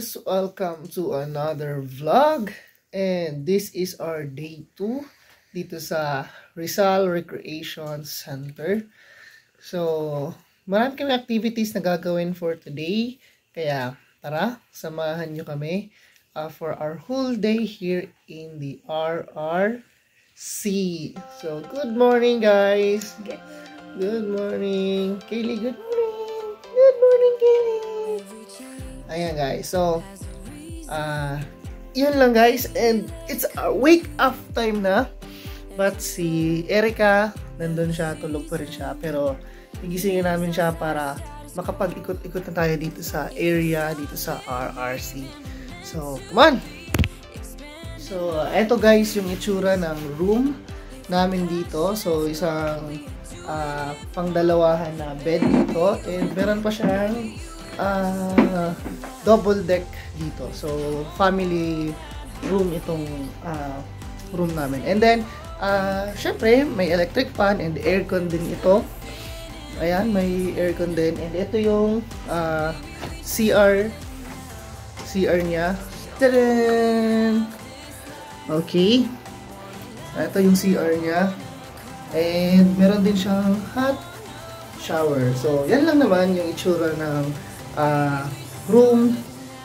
guys! Welcome to another vlog. And this is our day 2 dito sa Rizal Recreation Center. So, marami kami activities na gagawin for today. Kaya, tara, samahan nyo kami for our whole day here in the RRC. So, good morning guys! Good morning! Kaylee, good morning! Good morning, Kaylee! Ayan guys, so yun lang guys, and it's a wake up time na, but si Erica nandun siya, tulog pa rin siya, pero higisingin namin siya para makapag-ikot-ikot na tayo dito sa area, dito sa RRC. So, come on! So, eto guys yung itsura ng room namin dito. So, isang pangdalawahan na bed dito, and meron pa siyang double deck dito. So, family room itong room namin. And then, syempre, may electric fan and aircon din ito. Ayan, may aircon din. And ito yung CR niya. Tadaan! Okay. Ito yung CR niya. And meron din siyang hot shower. So, yan lang naman yung itsura ng room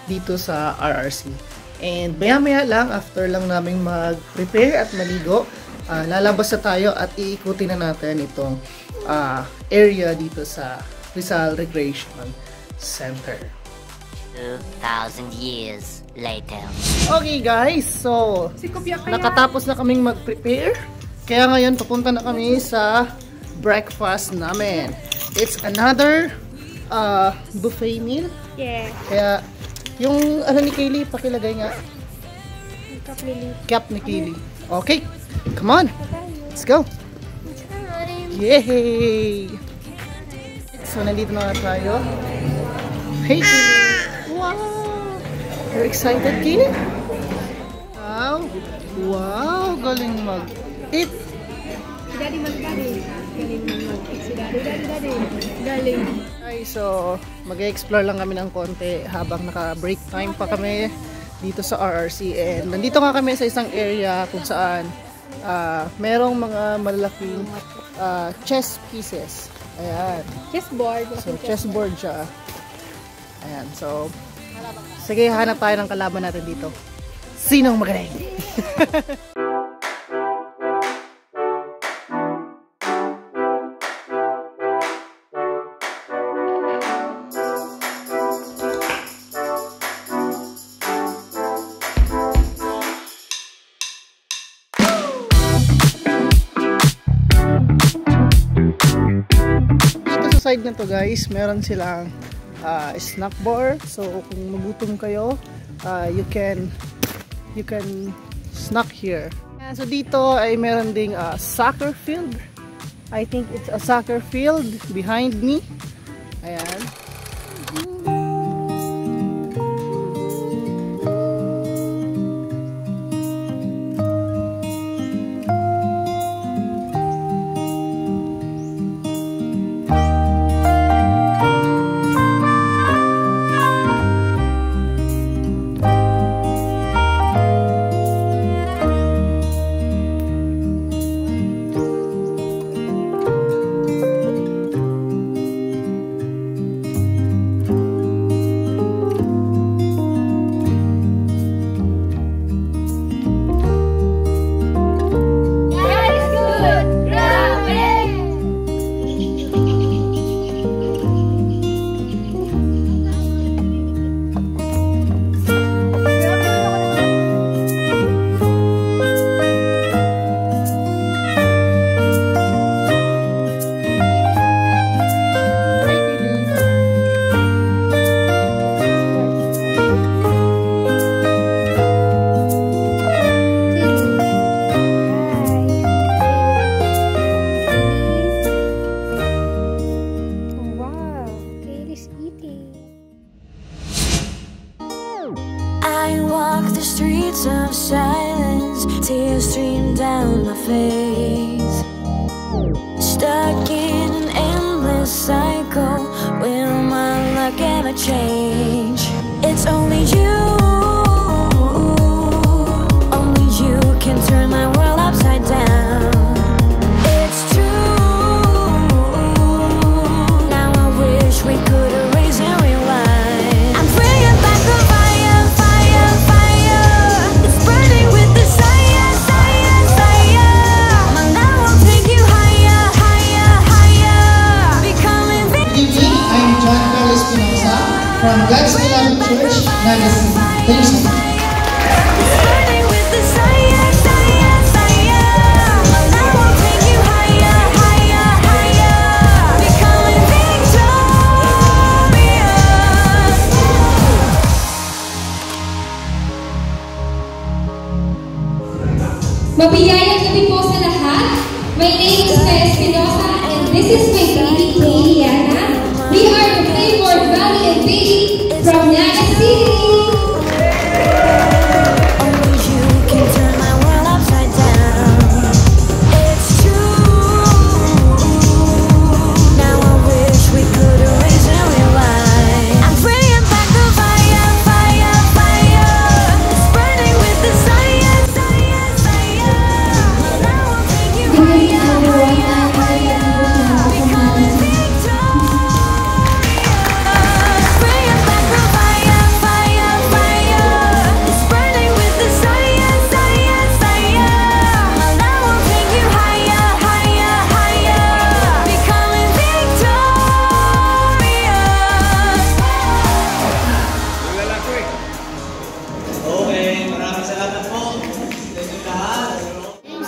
dito sa RRC. And maya-maya lang, after lang namin mag-prepare at maligo, lalabas na tayo at iikutin na natin itong area dito sa Rizal Recreation Center. 2,000 years later. Okay guys, so nakatapos na kaming mag-prepare. Kaya ngayon papunta na kami sa breakfast namin. It's another buffet meal. Yeah. Kaya yung ano ni Kaylee, pakilagay nga. Cap ni Kaylee. Okay, come on. Let's go. Yay! So nandito na tayo. Hey Kaylee! Wow! You're excited, Kaylee? Wow! Wow! Galing mag-eat! Si Daddy mag-daddy. Galing mag-eat si Daddy. Galing. Okay, so mag-explore lang kami ng konti habang naka-break time pa kami dito sa RRC. And nandito nga kami sa isang area kung saan merong mga malalaking chess pieces. Ayan. Chessboard. So, chessboard siya. Ayan. So, sige, hanap tayo ng kalaban natin dito. Sinong magaling? Side na to guys, meron silang snack bar. So kung magutom kayo, you can snack here. And so dito ay meron ding soccer field. I think it's a soccer field behind me. Ayan. streets of silence, tears stream down my face. Stuck in an endless cycle, will my luck ever change? It's only you from God's Beloved Church Magazine. Thank you so much. Mabiyayang gabi po sa lahat. My name is Espinosa and this is my baby Diana. We are the Favored Valley and Baby from Naga City.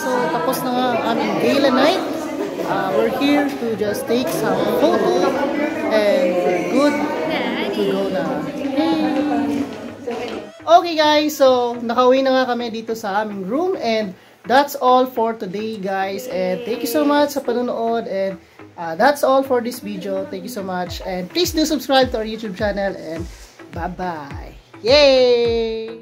Tapos na nga ang aming gala night. We're here to just take some photo and we're good to go na. Okay guys, so nakauwi na nga kami dito sa aming room and that's all for today guys, and thank you so much sa panonood, and that's all for this video. Thank you so much, and please do subscribe to our YouTube channel, and bye bye. Yay!